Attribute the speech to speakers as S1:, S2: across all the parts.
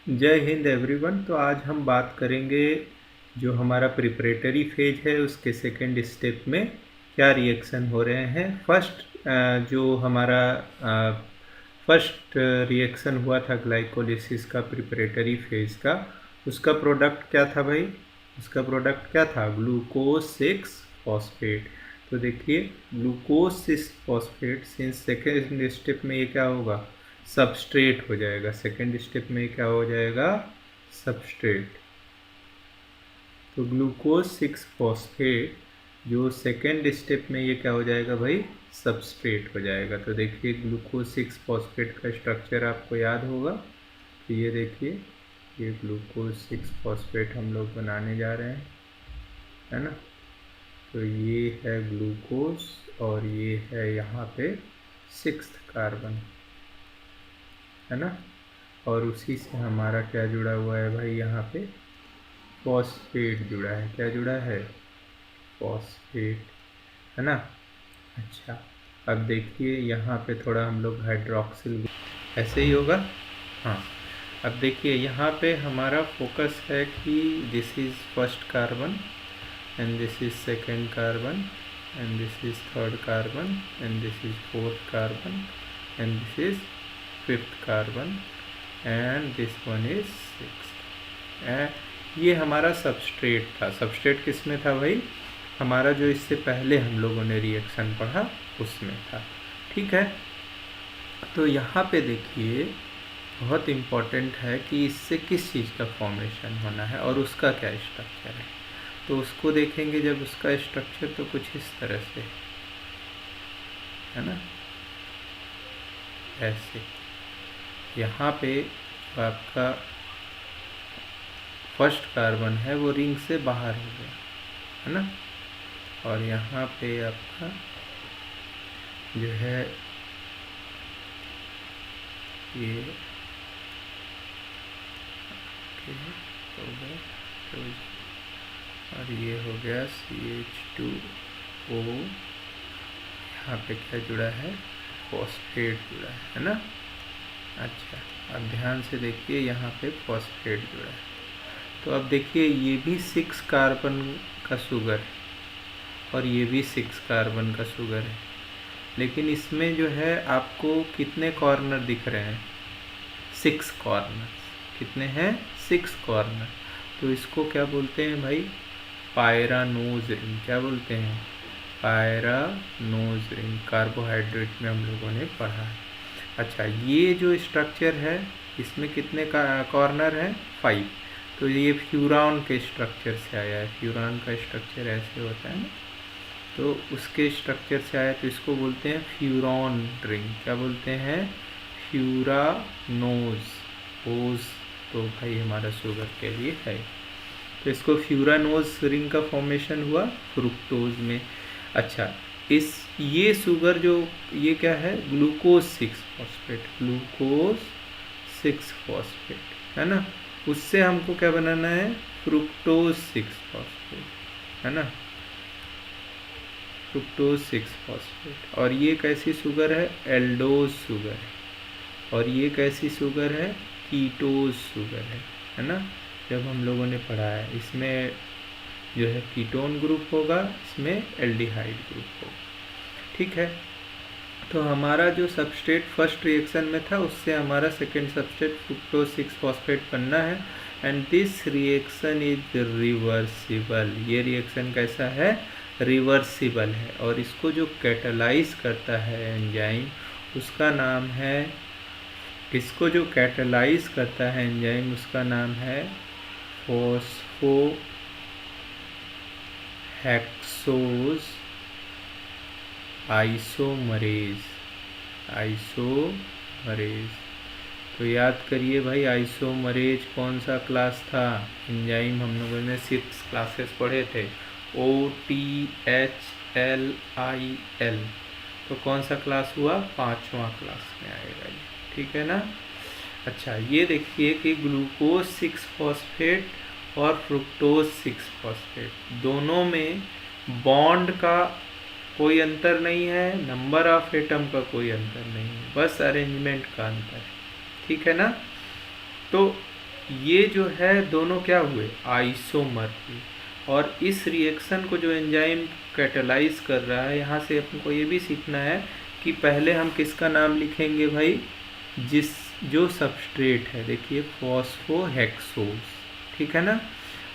S1: जय हिंद एवरीवन। तो आज हम बात करेंगे जो हमारा प्रिपरेटरी फेज है उसके सेकेंड स्टेप में क्या रिएक्शन हो रहे हैं। जो हमारा फर्स्ट रिएक्शन हुआ था ग्लाइकोलिसिस का प्रिपरेटरी फेज का, उसका प्रोडक्ट क्या था भाई? उसका प्रोडक्ट क्या था? Glucose 6 phosphate. तो देखिए, glucose 6 phosphate since second step में ये क्या होगा? सबस्ट्रेट हो जाएगा। सेकेंड स्टेप में क्या हो जाएगा? सबस्ट्रेट। तो ग्लूकोज 6 फॉस्फेट जो सेकेंड स्टेप में ये क्या हो जाएगा भाई? सबस्ट्रेट हो जाएगा। तो देखिए, ग्लूकोज 6 फॉस्फेट का स्ट्रक्चर आपको याद होगा। तो ये देखिए, ये ग्लूकोज 6 फॉस्फेट हम लोग बनाने जा रहे हैं, है ना। तो ये है ग्लूकोज और ये है यहाँ पे 6th कार्बन, है ना। और उसी से हमारा क्या जुड़ा हुआ है भाई? यहाँ पे फॉस्फेट जुड़ा है। क्या जुड़ा है? फॉस्फेट, है ना। अच्छा, अब देखिए यहाँ पे थोड़ा हम लोग हाइड्रोक्सिल, ऐसे ही होगा। हाँ, अब देखिए यहाँ पे हमारा फोकस है कि this is first carbon and this is second carbon and this is third carbon and this is fourth carbon and this is fifth carbon and this one is 6th। ये हमारा सबस्ट्रेट था। Substrate किस में था भाई? हमारा जो इससे पहले हम लोगों ने रिएक्शन पढ़ा उसमें था। ठीक है। तो यहाँ पे देखिए, बहुत इम्पॉर्टेंट है कि इससे किस चीज़ का फॉर्मेशन होना है और उसका क्या स्ट्रक्चर है। तो उसको देखेंगे जब उसका स्ट्रक्चर, तो कुछ इस तरह से, है ना, ऐसे। यहाँ पे आपका फर्स्ट कार्बन है वो रिंग से बाहर हो गया, है ना। और यहाँ पे आपका जो है ये हो गया, और ये हो गया CH2O। यहाँ पे क्या जुड़ा है? फॉस्फेट जुड़ा है ना। अच्छा, अब ध्यान से देखिए, यहाँ पे फॉस्फेट जुड़ा है। तो अब देखिए, ये भी 6 कार्बन का शुगर है और ये भी 6 कार्बन का शुगर है, लेकिन इसमें जो है आपको कितने कॉर्नर दिख रहे हैं? 6 कॉर्नर। कितने हैं? 6 कॉर्नर। तो इसको क्या बोलते हैं भाई? Pyranose ring. क्या बोलते हैं? Pyranose ring. कार्बोहाइड्रेट में हम लोगों ने पढ़ा है। अच्छा, ये जो स्ट्रक्चर है इसमें कितने का कॉर्नर है? 5। तो ये फ्यूरान के स्ट्रक्चर से आया है। फ्यूरान का स्ट्रक्चर ऐसे होता है ना, तो उसके स्ट्रक्चर से आया, तो इसको बोलते हैं फ्यूरान रिंग। क्या बोलते हैं? फ्यूरानोज। ओज तो भाई हमारा शुगर के लिए है। तो इसको फ्यूरानोज रिंग का फॉर्मेशन हुआ फ्रुक्टोज में। अच्छा, ये शुगर जो ये क्या है? Glucose 6 phosphate. ग्लूकोज 6 फॉस्फेट, है ना। उससे हमको क्या बनाना है? फ्रुक्टोज 6 फॉस्फेट, है ना। Fructose 6 phosphate. और ये कैसी शुगर है? एल्डोज शुगर है। और ये कैसी शुगर है? कीटोज शुगर है ना। जब हम लोगों ने पढ़ा है, इसमें जो है कीटोन ग्रुप होगा, इसमें एल्डिहाइड ग्रुप होगा। ठीक है। तो हमारा जो सबस्ट्रेट फर्स्ट रिएक्शन में था, उससे हमारा सेकेंड सबस्ट्रेट फ्रुक्टोज 6 फॉस्फेट बनना है। And this reaction is reversible. ये रिएक्शन कैसा है? रिवर्सिबल है। और इसको जो कैटालाइज करता है एंजाइम, उसका नाम है, इसको जो कैटालाइज करता है एंजाइम, उसका नाम है फॉस्फो हेक्सोज आइसोमरेज। आइसोमरेज। तो याद करिए भाई, आइसोमरेज कौन सा क्लास था? एंजाइम हम लोगों ने 6 क्लासेस पढ़े थे, OTHLIL। तो कौन सा क्लास हुआ? 5वां क्लास में आएगा ये। ठीक है ना। अच्छा, ये देखिए कि ग्लूकोज 6 फॉस्फेट और फ्रुक्टोज 6 फॉस्फेट दोनों में बॉन्ड का कोई अंतर नहीं है, नंबर ऑफ एटम का कोई अंतर नहीं है, बस अरेंजमेंट का अंतर है। ठीक है ना। तो ये जो है दोनों क्या हुए, आइसोमर हुए। और इस रिएक्शन को जो एंजाइम कैटेलाइज कर रहा है, यहाँ से हमको ये भी सीखना है कि पहले हम किसका नाम लिखेंगे भाई, जिस जो सबस्ट्रेट है, देखिए फॉस्फोहेक्सोज, ठीक है ना।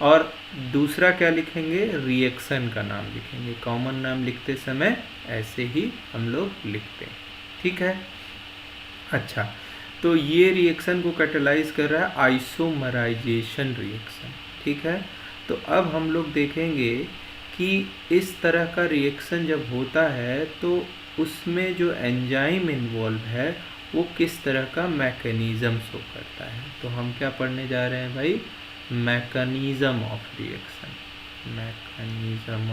S1: और दूसरा क्या लिखेंगे, रिएक्शन का नाम लिखेंगे। कॉमन नाम लिखते समय ऐसे ही हम लोग लिखते हैं, ठीक है। अच्छा, तो ये रिएक्शन को कैटेलाइज कर रहा है आइसोमराइजेशन रिएक्शन, ठीक है। तो अब हम लोग देखेंगे कि इस तरह का रिएक्शन जब होता है तो उसमें जो एंजाइम इन्वॉल्व है वो किस तरह का मैकेनिज्म शो करता है। तो हम क्या पढ़ने जा रहे हैं भाई, mechanism of reaction, mechanism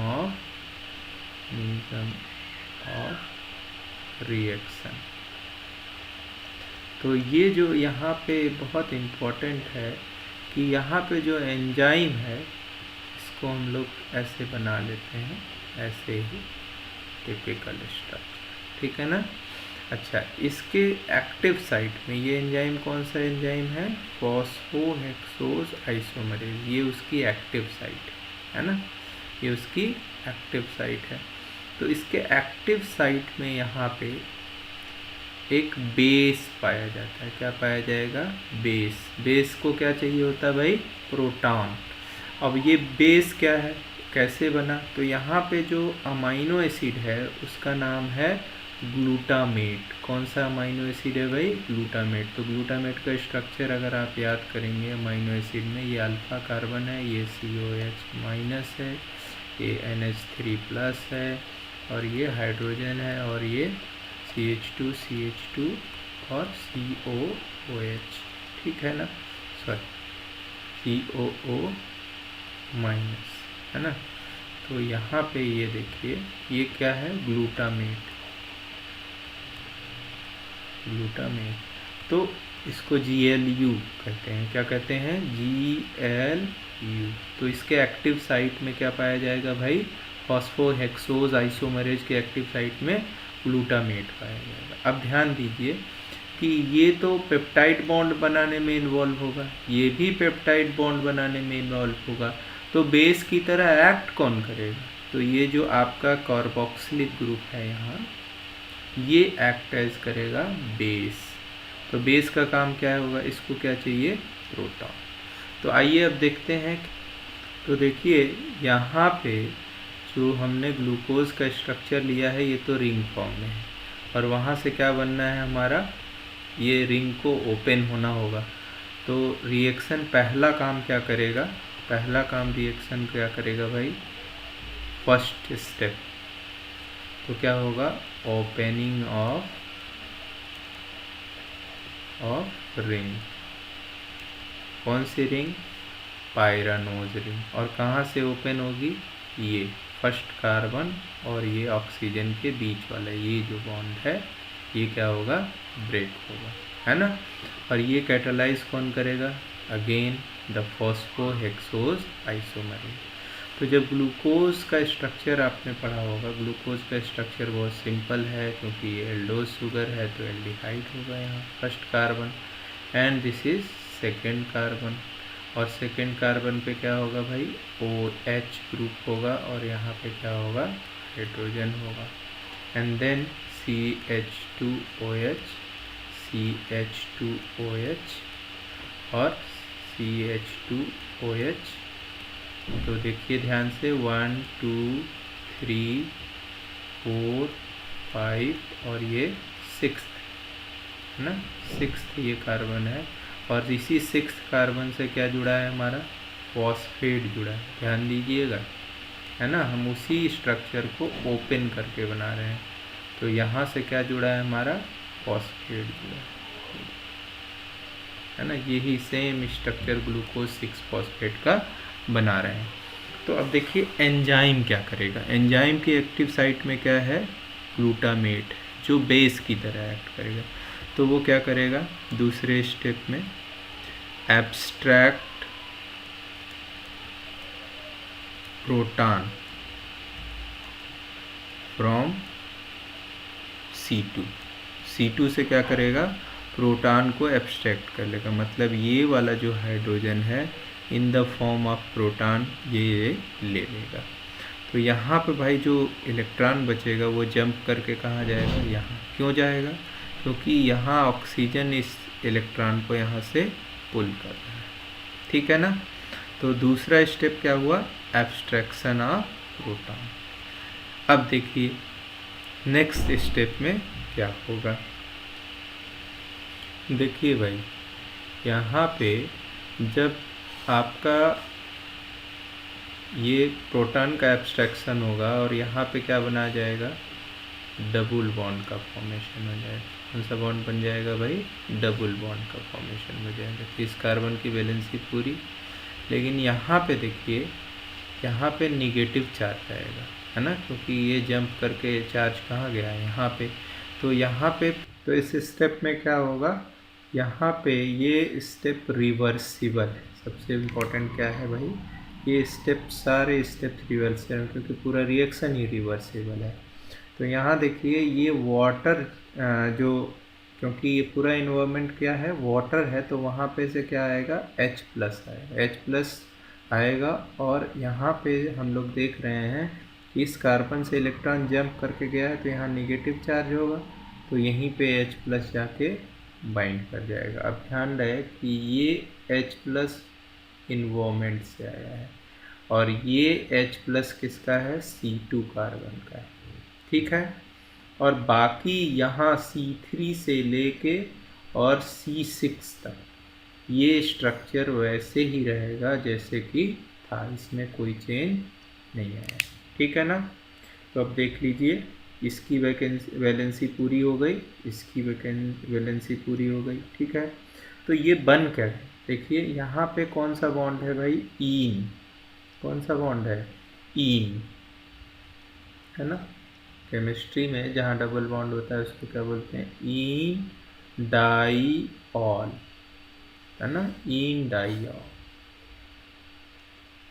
S1: of reaction. तो ये जो यहाँ पे बहुत इम्पोर्टेंट है कि यहाँ पे जो एंजाइम है इसको हम लोग ऐसे बना लेते हैं, ऐसे ही टिपिकल स्ट्रक्चर, ठीक है ना। अच्छा, इसके एक्टिव साइट में ये एंजाइम कौन सा एंजाइम है, फॉस्फोहेक्सोज आइसोमरेज, ये उसकी एक्टिव साइट है ना, ये उसकी एक्टिव साइट है। तो इसके एक्टिव साइट में यहाँ पे एक बेस पाया जाता है। क्या पाया जाएगा, बेस। बेस को क्या चाहिए होता है भाई, प्रोटॉन। अब ये बेस क्या है, कैसे बना, तो यहाँ पे जो अमाइनो एसिड है उसका नाम है ग्लूटामेट। कौन सा अमाइनो एसिड है भाई, ग्लूटामेट। तो ग्लूटामेट का स्ट्रक्चर अगर आप याद करेंगे अमाइनो एसिड में, ये अल्फा कार्बन है, ये COH माइनस है, ये NH3 प्लस है, और ये हाइड्रोजन है, और ये CH2 CH2 और COOH, ठीक है ना, सॉरी COO माइनस, है ना। तो यहाँ पे ये देखिए ये क्या है, ग्लूटामेट, ग्लूटामेट। तो इसको GLU कहते हैं, क्या कहते हैं, GLU। तो इसके एक्टिव साइट में क्या पाया जाएगा भाई, फॉस्फोहेक्सोज आइसोमरेज के एक्टिव साइट में ग्लूटामेट पाया जाएगा। अब ध्यान दीजिए कि ये तो पेप्टाइड बॉन्ड बनाने में इन्वॉल्व होगा, ये भी पेप्टाइड बॉन्ड बनाने में इन्वॉल्व होगा। तो बेस की तरह एक्ट कौन करेगा, तो ये जो आपका कार्बोक्सिलिक ग्रुप है यहाँ, ये एक्ट एज करेगा बेस। तो बेस का काम क्या होगा, इसको क्या चाहिए, प्रोटॉन। तो आइए अब देखते हैं। तो देखिए यहाँ पे जो हमने ग्लूकोज का स्ट्रक्चर लिया है ये तो रिंग फॉर्म में है, और वहाँ से क्या बनना है हमारा, ये रिंग को ओपन होना होगा। तो रिएक्शन पहला काम क्या करेगा, पहला काम रिएक्शन क्या करेगा भाई, फर्स्ट स्टेप तो क्या होगा, ओपनिंग ऑफ रिंग। कौन सी रिंग, पायरानोज रिंग। और कहाँ से ओपन होगी, ये फर्स्ट कार्बन और ये ऑक्सीजन के बीच वाला ये जो बॉन्ड है ये क्या होगा, ब्रेक होगा, है ना। और ये कैटालाइज कौन करेगा, अगेन द फॉस्फोहेक्सोज आइसोमरेज। तो जब ग्लूकोज का स्ट्रक्चर आपने पढ़ा होगा, ग्लूकोज का स्ट्रक्चर बहुत सिंपल है क्योंकि ये एल्डोज शुगर है तो एल्डिहाइड होगा यहाँ first carbon, and this is second carbon. और सेकेंड कार्बन पे क्या होगा भाई, OH ग्रुप होगा, और यहाँ पे क्या होगा, हाइड्रोजन होगा, एंड देन CH2OH CH2OH और CH2OH। तो देखिए ध्यान से 1 2 3 4 5 और ये 6th है ना, 6th ये कार्बन है। और इसी 6th कार्बन से क्या जुड़ा है हमारा, फॉस्फेट जुड़ा है, ध्यान दीजिएगा, है ना। हम उसी स्ट्रक्चर को ओपन करके बना रहे हैं। तो यहाँ से क्या जुड़ा है हमारा, फॉस्फेट जुड़ा है ना। यही सेम स्ट्रक्चर ग्लूकोज 6 फॉस्फेट का बना रहे हैं। तो अब देखिए एंजाइम क्या करेगा, एंजाइम की एक्टिव साइट में क्या है, ग्लूटामेट, जो बेस की तरह एक्ट करेगा। तो वो क्या करेगा, दूसरे स्टेप में एब्स्ट्रैक्ट प्रोटॉन फ्रॉम C2 से क्या करेगा, प्रोटॉन को एब्स्ट्रैक्ट कर लेगा, मतलब ये वाला जो हाइड्रोजन है in the form of proton ये ले लेगा। तो यहाँ पे भाई जो इलेक्ट्रॉन बचेगा वो जंप करके कहाँ जाएगा, यहाँ। क्यों जाएगा? क्योंकि यहाँ ऑक्सीजन इस इलेक्ट्रॉन को यहाँ से पुल कर रहा है, ठीक है ना। तो दूसरा स्टेप क्या हुआ, एब्स्ट्रैक्शन ऑफ प्रोटॉन। अब देखिए नेक्स्ट स्टेप में क्या होगा। देखिए भाई यहाँ पे जब आपका ये प्रोटॉन का एब्स्ट्रैक्शन होगा और यहाँ पे क्या बना जाएगा, डबल बॉन्ड का फॉर्मेशन हो जाएगा। कौन सा बॉन्ड बन जाएगा भाई, डबल बॉन्ड का फॉर्मेशन हो जाएगा। तो इस कार्बन की वैलेंसी पूरी, लेकिन यहाँ पे देखिए यहाँ पे निगेटिव चार्ज आएगा, है ना, क्योंकि ये जंप करके चार्ज कहाँ गया है, यहाँ पे। तो यहाँ पे तो इस स्टेप में क्या होगा, यहाँ पे ये स्टेप रिवर्सिबल है। सबसे इम्पोर्टेंट क्या है भाई, ये स्टेप सारे स्टेप्स रिवर्सिबल हैं क्योंकि पूरा रिएक्शन ही रिवर्सिबल है। तो यहाँ देखिए ये वाटर जो, क्योंकि ये पूरा इन्वायरमेंट क्या है, वाटर है, तो वहाँ पे से क्या आएगा, H+ आएगा, H+ आएगा। और यहाँ पे हम लोग देख रहे हैं इस कार्बन से इलेक्ट्रॉन जंप करके गया है तो यहाँ निगेटिव चार्ज होगा, तो यहीं पे H+ जाके बाइंड कर जाएगा। अब ध्यान रहे कि ये H+ इन्वायरमेंट से आया है और ये H+ किसका है, C2 कार्बन का है, ठीक है। और बाकी यहाँ C3 से लेके और C6 तक ये स्ट्रक्चर वैसे ही रहेगा जैसे कि था, इसमें कोई चेंज नहीं आया, ठीक है ना। तो अब देख लीजिए इसकी वैलेंसी पूरी हो गई, इसकी वैलेंसी पूरी हो गई, ठीक है। तो ये बन क्या है, देखिए यहाँ पे कौन सा बॉन्ड है भाई, ईन। कौन सा बॉन्ड है, ईन, है ना। केमिस्ट्री में जहाँ डबल बॉन्ड होता है उसको क्या बोलते हैं, ईन डाइऑल, है ना, ईन डाइऑल।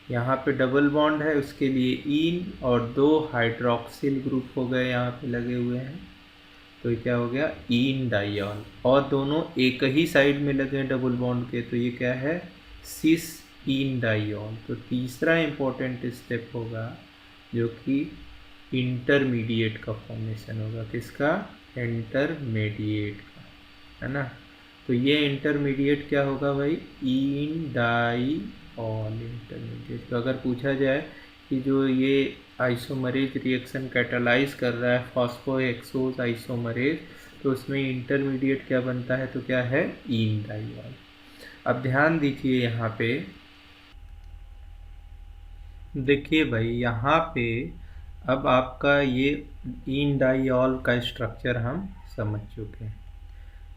S1: यहाँ पे डबल बॉन्ड है उसके लिए ईन और 2 हाइड्रोक्सिल ग्रुप हो गए यहाँ पे लगे हुए हैं, तो ये क्या हो गया, ईन डाइऑल। और दोनों एक ही साइड में लगे हैं डबल बॉन्ड के, तो ये क्या है, सिस ईन डाइऑल। तो तीसरा इम्पोर्टेंट स्टेप होगा जो कि इंटरमीडिएट का फॉर्मेशन होगा, किसका, इंटरमीडिएट का, है ना। तो ये इंटरमीडिएट क्या होगा भाई, ईन डाइऑल इंटरमीडिएट। तो अगर पूछा जाए कि जो ये आइसोमरेज रिएक्शन कैटालाइज कर रहा है फॉस्फोहेक्सोज आइसोमरेज, तो उसमें इंटरमीडिएट क्या बनता है, तो क्या है, ईन डाइऑल। अब ध्यान दीजिए यहाँ पे, देखिए भाई यहाँ पे अब आपका ये ईन डाइऑल का स्ट्रक्चर हम समझ चुके हैं,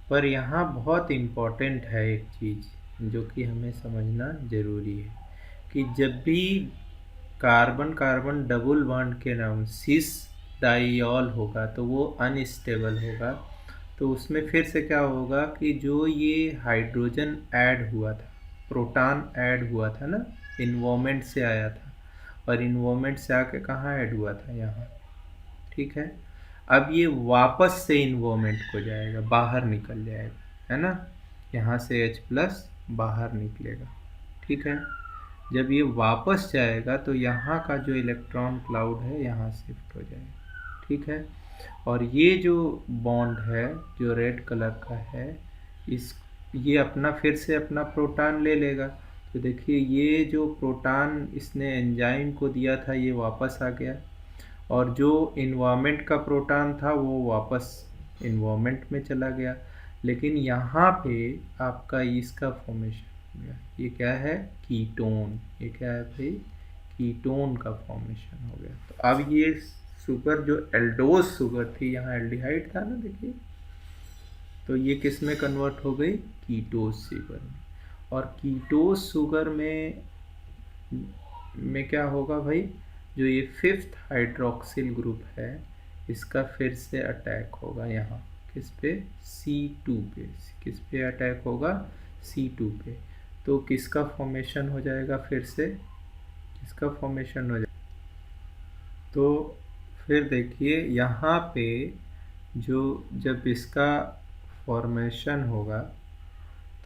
S1: पर यहाँ बहुत इम्पोर्टेंट है एक चीज़ जो कि हमें समझना ज़रूरी है कि जब भी कार्बन कार्बन डबल बॉन्ड के नाम सिस डाइऑल होगा तो वो अनस्टेबल होगा। तो उसमें फिर से क्या होगा कि जो ये हाइड्रोजन ऐड हुआ था, प्रोटॉन ऐड हुआ था ना, इन्वायरमेंट से आया था और इन्वायरमेंट से आके कहाँ ऐड हुआ था, यहाँ, ठीक है। अब ये वापस से इन्वायरमेंट को जाएगा, बाहर निकल जाएगा, है ना, यहाँ से H+ बाहर निकलेगा, ठीक है। जब ये वापस जाएगा तो यहाँ का जो इलेक्ट्रॉन क्लाउड है यहाँ शिफ्ट हो जाएगा, ठीक है। और ये जो बॉन्ड है जो रेड कलर का है, इस ये अपना फिर से अपना प्रोटॉन ले लेगा। तो देखिए ये जो प्रोटॉन इसने एंजाइम को दिया था ये वापस आ गया और जो इन्वायरमेंट का प्रोटॉन था वो वापस इन्वायरमेंट में चला गया। लेकिन यहाँ पे आपका इसका फॉर्मेशन हो गया, ये क्या है, कीटोन। ये क्या है भाई, कीटोन का फॉर्मेशन हो गया। तो अब ये शुगर जो एल्डोज शुगर थी, यहाँ एल्डिहाइड था ना, देखिए, तो ये किस में कन्वर्ट हो गई, कीटोज शुगर में। और कीटोज शुगर में क्या होगा भाई, जो ये 5th हाइड्रोक्सिल ग्रुप है इसका फिर से अटैक होगा यहाँ, किस पे, C2 पे। किस पे अटैक होगा, C2 पे। तो किसका फॉर्मेशन हो जाएगा, फिर से किसका फॉर्मेशन हो जाएगा, तो फिर देखिए यहाँ पे जो जब इसका फॉर्मेशन होगा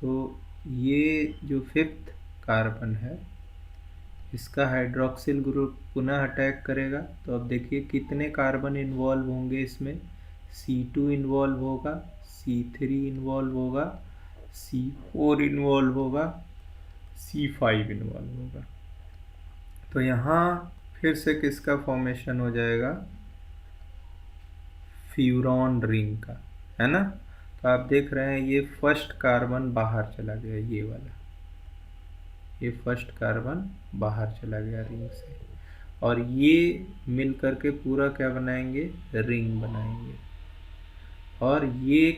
S1: तो ये जो फिफ्थ कार्बन है इसका हाइड्रॉक्सिल ग्रुप पुनः अटैक करेगा। तो अब देखिए कितने कार्बन इन्वॉल्व होंगे इसमें। C2 इन्वॉल्व होगा, C3 इन्वॉल्व होगा, C4 इन्वॉल्व होगा, C5 इन्वॉल्व होगा। तो यहाँ फिर से किसका फॉर्मेशन हो जाएगा, फ्यूरॉन रिंग का, है ना। तो आप देख रहे हैं ये फर्स्ट कार्बन बाहर चला गया, ये वाला, ये फर्स्ट कार्बन बाहर चला गया रिंग से, और ये मिल करके पूरा क्या बनाएंगे, रिंग बनाएंगे। और ये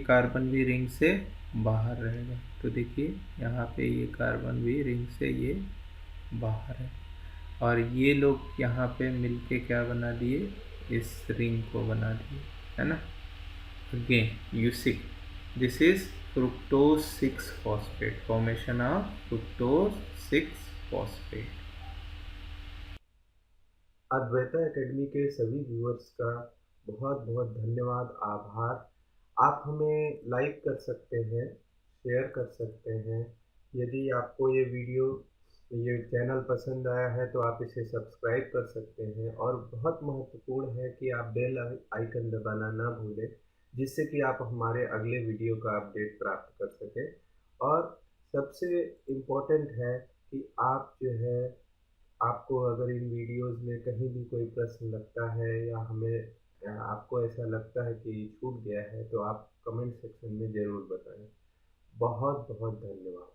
S1: कार्बन भी रिंग से बाहर रहेगा। तो देखिए यहाँ पे ये कार्बन भी रिंग से ये बाहर है, और ये लोग यहाँ पे मिलके क्या बना दिए, इस रिंग को बना दिए, है ना। Again you see this is fructose 6 phosphate, formation of fructose 6 phosphate. Advaita academy के सभी व्यूअर्स का बहुत बहुत धन्यवाद, आभार। आप हमें लाइक कर सकते हैं, शेयर कर सकते हैं। यदि आपको ये वीडियो, ये चैनल पसंद आया है तो आप इसे सब्सक्राइब कर सकते हैं। और बहुत महत्वपूर्ण है कि आप बेल आइकन दबाना ना भूलें, जिससे कि आप हमारे अगले वीडियो का अपडेट प्राप्त कर सकें। और सबसे इम्पोर्टेंट है कि आप जो है, आपको अगर इन वीडियोस में कहीं भी कोई प्रश्न लगता है या हमें, या आपको ऐसा लगता है कि छूट गया है, तो आप कमेंट सेक्शन में ज़रूर बताएं। बहुत बहुत धन्यवाद।